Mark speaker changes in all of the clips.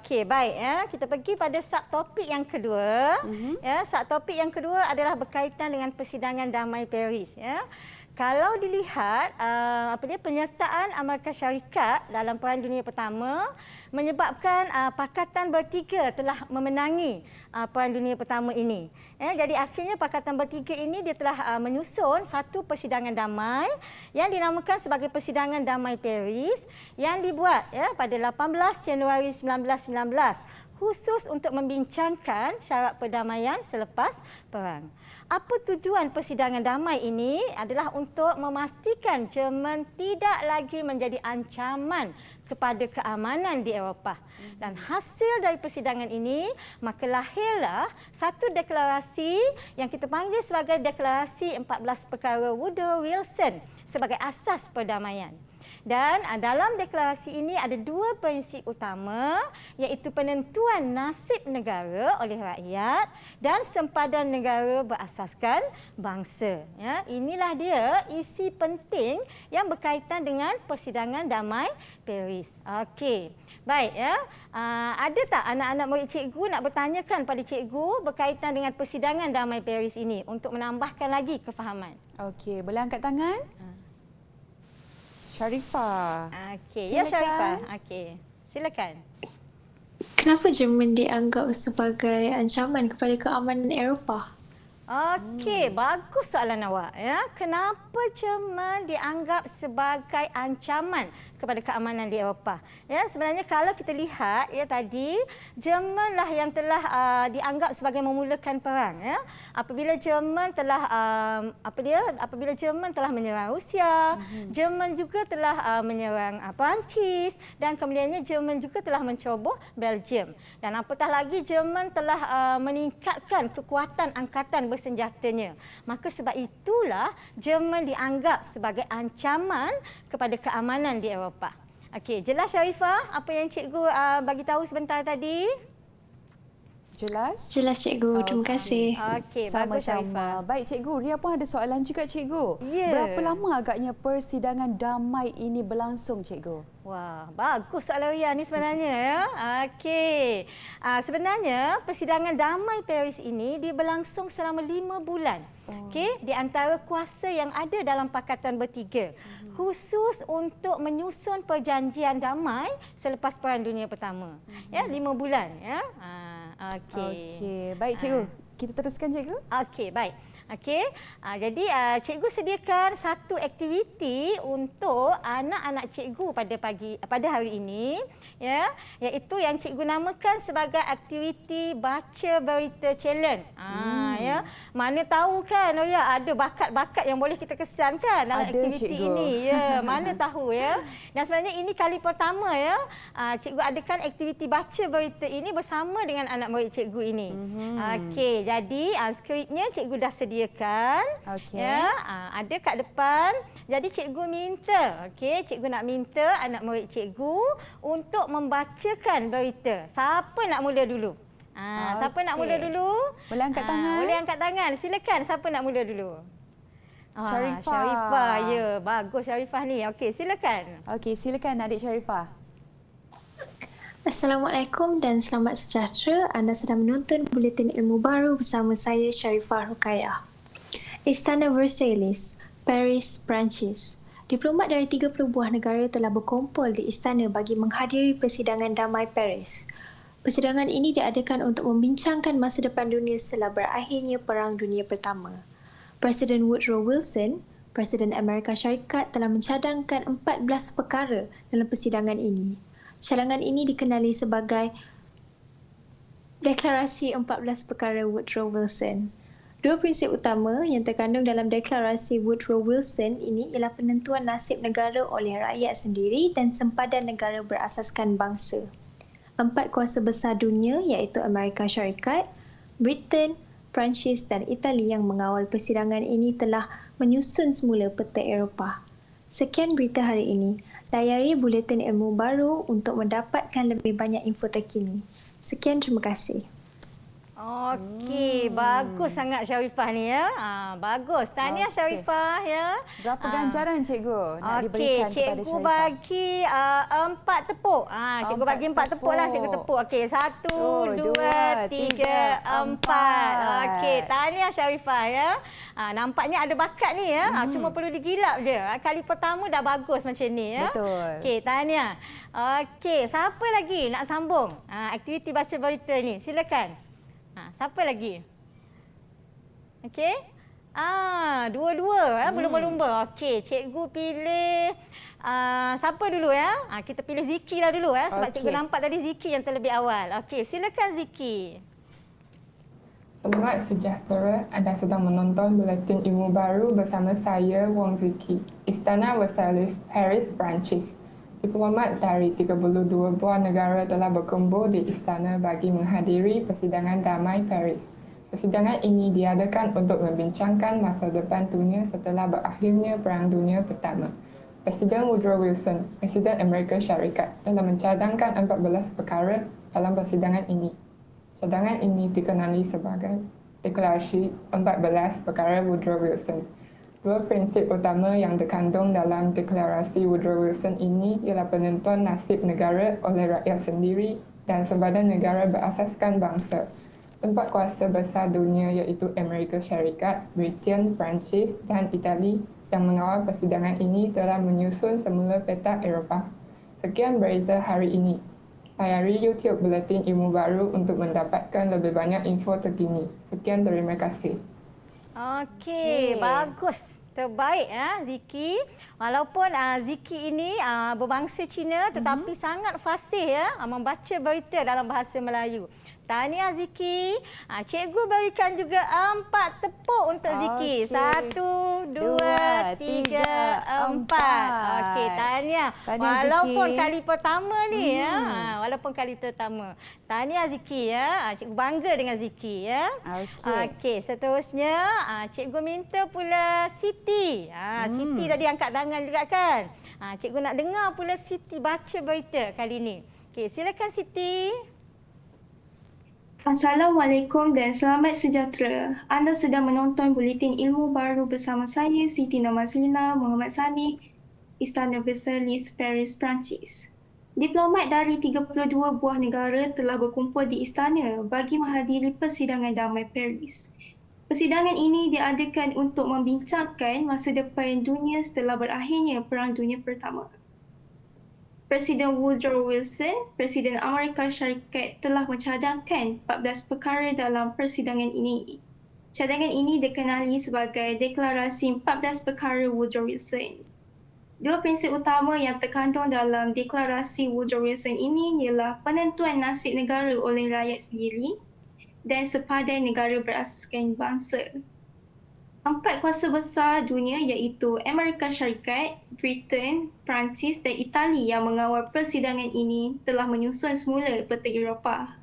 Speaker 1: Okey, baik ya. Kita pergi pada subtopik yang kedua. Ya, subtopik yang kedua adalah berkaitan dengan persidangan damai Paris ya. Kalau dilihat penyertaan Amerika Syarikat dalam Perang Dunia Pertama menyebabkan Pakatan Bertiga telah memenangi Perang Dunia Pertama ini. Ya, jadi akhirnya Pakatan Bertiga ini dia telah menyusun satu persidangan damai yang dinamakan sebagai Persidangan Damai Paris yang dibuat ya pada 18 Januari 1919 khusus untuk membincangkan syarat perdamaian selepas perang. Apa tujuan persidangan damai ini adalah untuk memastikan Jerman tidak lagi menjadi ancaman kepada keamanan di Eropah. Dan hasil dari persidangan ini, maka lahirlah satu deklarasi yang kita panggil sebagai Deklarasi 14 Perkara Woodrow Wilson sebagai asas perdamaian. Dan dalam deklarasi ini ada dua prinsip utama iaitu penentuan nasib negara oleh rakyat dan sempadan negara berasaskan bangsa. Ya, inilah dia isi penting yang berkaitan dengan persidangan damai Paris. Okey. Baik ya. Ada tak anak-anak murid cikgu nak bertanyakan pada cikgu berkaitan dengan persidangan damai Paris ini untuk menambahkan lagi kefahaman?
Speaker 2: Okey, boleh angkat tangan? Sharifah.
Speaker 1: Okey, ya Sharifah. Okey. Silakan.
Speaker 3: Kenapa Jerman dianggap sebagai ancaman kepada keamanan Eropah?
Speaker 1: Okey, bagus soalan awak ya. Kenapa Jerman dianggap sebagai ancaman kepada keamanan di Eropah? Ya, sebenarnya kalau kita lihat ya tadi Jermanlah yang telah dianggap sebagai memulakan perang ya. Apabila Jerman telah apabila Jerman telah menyerang Rusia, Jerman juga telah menyerang Perancis dan kemudiannya Jerman juga telah menceroboh Belgium. Dan apatah lagi Jerman telah meningkatkan kekuatan angkatan bersenjatanya. Maka sebab itulah Jerman dianggap sebagai ancaman kepada keamanan di Eropah. Okey, jelas Sharifah apa yang cikgu bagi tahu sebentar tadi?
Speaker 2: Jelas?
Speaker 3: Jelas cikgu, terima kasih.
Speaker 1: Okey, bagus Sharifah.
Speaker 2: Sama-sama. Baik cikgu, Ria pun ada soalan juga cikgu.
Speaker 1: Ya.
Speaker 2: Berapa lama agaknya persidangan damai ini berlangsung cikgu?
Speaker 1: Wah, bagus soalan Ria ni sebenarnya ya. Okey. Sebenarnya persidangan damai Paris ini dia berlangsung selama 5 bulan. Okey, di antara kuasa yang ada dalam Pakatan Bertiga. Khusus untuk menyusun perjanjian damai selepas Perang Dunia Pertama. Ya, 5 bulan ya.
Speaker 2: Okey. Baik cikgu, kita teruskan cikgu.
Speaker 1: Okey, baik. Okey, jadi cikgu sediakan satu aktiviti untuk anak-anak cikgu pada hari ini ya, iaitu yang cikgu namakan sebagai aktiviti baca berita challenge. Ya, mana tahu kan ya ada bakat-bakat yang boleh kita kesankan dalam aktiviti ini ya, mana tahu ya. Dan sebenarnya ini kali pertama ya cikgu adakan aktiviti baca berita ini bersama dengan anak murid cikgu ini. Okey, jadi skripnya cikgu dah sediakan. Ya, ada kat depan. Jadi cikgu minta, cikgu nak minta anak murid cikgu untuk membacakan berita. Siapa nak mula dulu? Siapa nak mula dulu?
Speaker 2: Boleh angkat tangan?
Speaker 1: Boleh angkat tangan. Silakan siapa nak mula dulu?
Speaker 2: Sharifah.
Speaker 1: Sharifah, ya. Bagus Sharifah ni. Okey, silakan.
Speaker 2: Okey, silakan adik Sharifah.
Speaker 3: Assalamualaikum dan selamat sejahtera. Anda sedang menonton Buletin Ilmu Baru bersama saya Sharifah Ruqayyah. Istana Versailles, Paris, Perancis. Diplomat dari 30 buah negara telah berkumpul di istana bagi menghadiri persidangan damai Paris. Persidangan ini diadakan untuk membincangkan masa depan dunia setelah berakhirnya Perang Dunia Pertama. Presiden Woodrow Wilson, Presiden Amerika Syarikat telah mencadangkan 14 perkara dalam persidangan ini. Cadangan ini dikenali sebagai Deklarasi 14 Perkara Woodrow Wilson. Dua prinsip utama yang terkandung dalam Deklarasi Woodrow Wilson ini ialah penentuan nasib negara oleh rakyat sendiri dan sempadan negara berasaskan bangsa. 4 kuasa besar dunia iaitu Amerika Syarikat, Britain, Perancis dan Itali yang mengawal persidangan ini telah menyusun semula peta Eropah. Sekian berita hari ini. Layari Buletin Ilmu Baru untuk mendapatkan lebih banyak info terkini. Sekian, terima kasih.
Speaker 1: Okey, bagus sangat Sharifah ni ya. Bagus. Tahniah
Speaker 2: Okey.
Speaker 1: Sharifah ya.
Speaker 2: Berapa ganjaran cikgu nak diberikan kepada
Speaker 1: Cikgu
Speaker 2: Sharifah?
Speaker 1: bagi 4 tepuk. Cikgu
Speaker 2: Empat
Speaker 1: bagi 4 tepuk lah, cikgu tepuk. Okey, 1, 2, 3, 4. Okey, tahniah Sharifah ya. Nampaknya ada bakat ni ya. Cuma perlu digilap je. Kali pertama dah bagus macam ni ya.
Speaker 2: Betul.
Speaker 1: Okey, tahniah. Okey, siapa lagi nak sambung aktiviti baca berita ni? Silakan. Siapa lagi? Okey. Dua-dua berlumba-lumba. Okey, cikgu pilih siapa dulu ya? Kita pilih Ziki lah dulu ya, sebab cikgu nampak tadi Ziki yang terlebih awal. Okey, silakan Ziki.
Speaker 4: Selamat sejahtera, anda sedang menonton Buletin Ilmu Baru bersama saya, Wong Ziki. Istana Versailles, Paris, Perancis. Diplomat dari 32 buah negara telah berkumpul di istana bagi menghadiri persidangan damai Paris. Persidangan ini diadakan untuk membincangkan masa depan dunia setelah berakhirnya Perang Dunia Pertama. Presiden Woodrow Wilson, Presiden Amerika Syarikat, telah mencadangkan 14 perkara dalam persidangan ini. Cadangan ini dikenali sebagai Deklarasi 14 Perkara Woodrow Wilson. Dua prinsip utama yang terkandung dalam Deklarasi Woodrow Wilson ini ialah penentuan nasib negara oleh rakyat sendiri dan sempadan negara berasaskan bangsa. Empat kuasa besar dunia iaitu Amerika Syarikat, Britain, Perancis dan Itali yang mengawal persidangan ini telah menyusun semula peta Eropah. Sekian berita hari ini. Layari YouTube Buletin Ilmu Baru untuk mendapatkan lebih banyak info terkini. Sekian, terima kasih.
Speaker 1: Okey, bagus. Terbaik ya Ziki. Walaupun Ziki ini berbangsa Cina tetapi sangat fasih ya membaca berita dalam bahasa Melayu. Tahniah Ziki. Cikgu berikan juga 4 tepuk untuk Ziki. 1, 2, 3, 4. Okey, tahniah. Walaupun
Speaker 2: Ziki.
Speaker 1: kali pertama ni ya. Walaupun kali pertama. Tahniah Ziki ya. Cikgu bangga dengan Ziki ya. Okey, seterusnya cikgu minta pula Siti. Siti tadi angkat tangan juga kan. Cikgu nak dengar pula Siti baca berita kali ni. Okey, silakan Siti.
Speaker 5: Assalamualaikum dan selamat sejahtera. Anda sedang menonton Buletin Ilmu Baru bersama saya, Siti Namazlina Muhammad Sani, Istana Versailles, Paris, Perancis. Diplomat dari 32 buah negara telah berkumpul di istana bagi menghadiri persidangan damai Paris. Persidangan ini diadakan untuk membincangkan masa depan dunia setelah berakhirnya Perang Dunia Pertama. Presiden Woodrow Wilson, Presiden Amerika Syarikat telah mencadangkan 14 perkara dalam persidangan ini. Cadangan ini dikenali sebagai Deklarasi 14 Perkara Woodrow Wilson. Dua prinsip utama yang terkandung dalam Deklarasi Woodrow Wilson ini ialah penentuan nasib negara oleh rakyat sendiri dan sepadan negara berasaskan bangsa. Empat kuasa besar dunia iaitu Amerika Syarikat, Britain, Perancis dan Itali yang mengawal persidangan ini telah menyusun semula peta Eropah.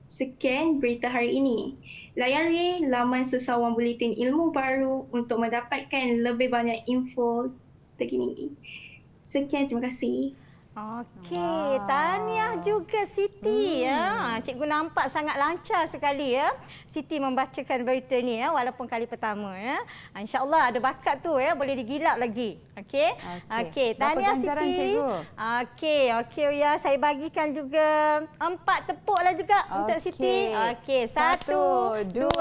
Speaker 5: Sekian berita hari ini. Layari laman sesawan Buletin Ilmu Baru untuk mendapatkan lebih banyak info terkini. Sekian, terima kasih.
Speaker 1: Okey, tahniah juga Siti ya. Cikgu nampak sangat lancar sekali ya. Siti membacakan berita ni ya walaupun kali pertama ya. Insya-Allah ada bakat tu ya, boleh digilap lagi. Okey, tahniah Siti. Okey ya, saya bagikan juga 4 tepuk lah juga untuk Siti. Okey, 1, 2,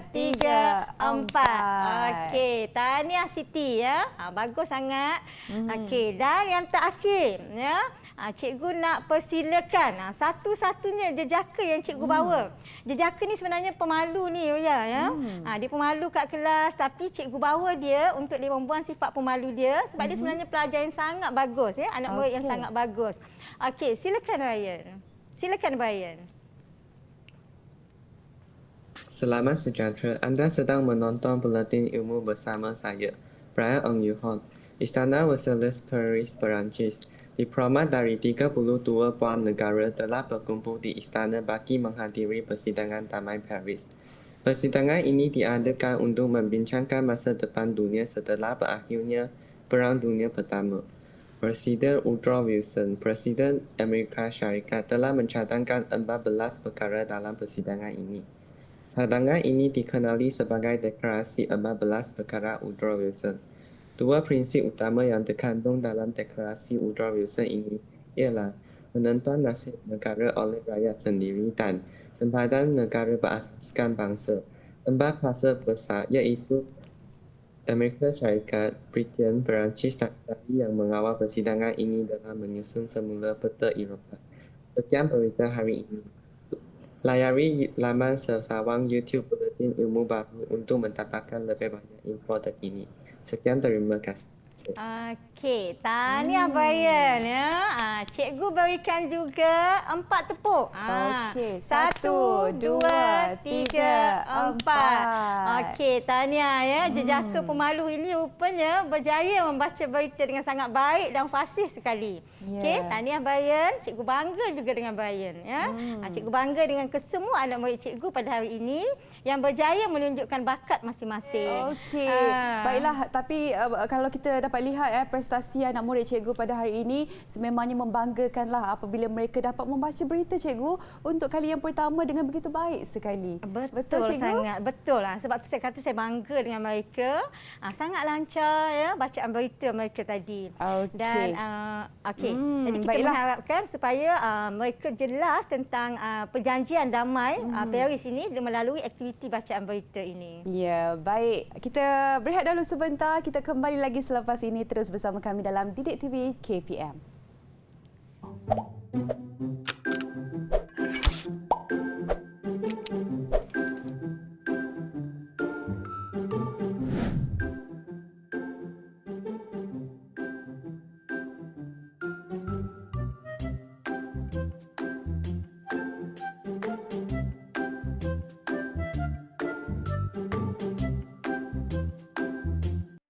Speaker 1: 3, 4. Okey, tahniah Siti ya. Bagus sangat. Okey, dan yang terakhir ya. Cikgu nak persilakan satu-satunya jejaka yang cikgu bawa. Jejaka ni sebenarnya pemalu ni ya. Dia pemalu kat kelas tapi cikgu bawa dia untuk dia membuang sifat pemalu dia sebab dia sebenarnya pelajar yang sangat bagus ya, anak murid yang sangat bagus. Okey, silakan Ryan. Silakan Ryan.
Speaker 6: Selamat sejahtera. Anda sedang menonton Buletin Ilmu bersama saya, Brian Ong Yuhon. Istana Versailles, Paris, Perancis. Diplomat dari 32 buah negara telah berkumpul di istana bagi menghadiri persidangan damai Paris. Persidangan ini diadakan untuk membincangkan masa depan dunia setelah berakhirnya Perang Dunia Pertama. Presiden Woodrow Wilson, Presiden Amerika Syarikat telah mencadangkan 14 perkara dalam persidangan ini. Pandangan ini dikenali sebagai Deklarasi 14 Perkara Woodrow Wilson. Dua prinsip utama yang terkandung dalam Deklarasi Woodrow Wilson ini ialah penentuan nasib negara oleh rakyat sendiri dan sempadan negara berasaskan bangsa. Empat kuasa besar iaitu Amerika Syarikat, Britain, Perancis dan Itali yang mengawal persidangan ini dalam menyusun semula peta Eropah. Sekian berita hari ini. Layari laman sawang YouTube Buletin Ilmu Baru untuk mendapatkan lebih banyak info terkini. Sekian, terima kasih.
Speaker 1: Okey, tahniah Brian ya. Cikgu berikan juga 4 tepuk.
Speaker 2: Okey,
Speaker 1: 1, 2, 3, 4. Okey, tahniah ya. Jejaka pemalu ini rupanya berjaya membaca berita dengan sangat baik dan fasih sekali. Okey, tahniah Brian. Cikgu bangga juga dengan Brian ya. Cikgu bangga dengan kesemua anak murid cikgu pada hari ini yang berjaya menunjukkan bakat masing-masing.
Speaker 2: Okey. Baiklah, tapi kalau kita dapat lihat prestasi anak murid cikgu pada hari ini sememangnya membanggakanlah apabila mereka dapat membaca berita cikgu untuk kali yang pertama dengan begitu baik sekali.
Speaker 1: Betul sangat. Betul lah. Sebab tu saya kata saya bangga dengan mereka. Sangat lancar ya bacaan berita mereka tadi.
Speaker 2: Okey.
Speaker 1: Dan jadi kita mengharapkan supaya mereka jelas tentang perjanjian damai Paris ini melalui aktiviti bacaan berita ini.
Speaker 2: Ya, baik. Kita berehat dulu sebentar. Kita kembali lagi selepas ini terus bersama kami dalam Didik TV KPM.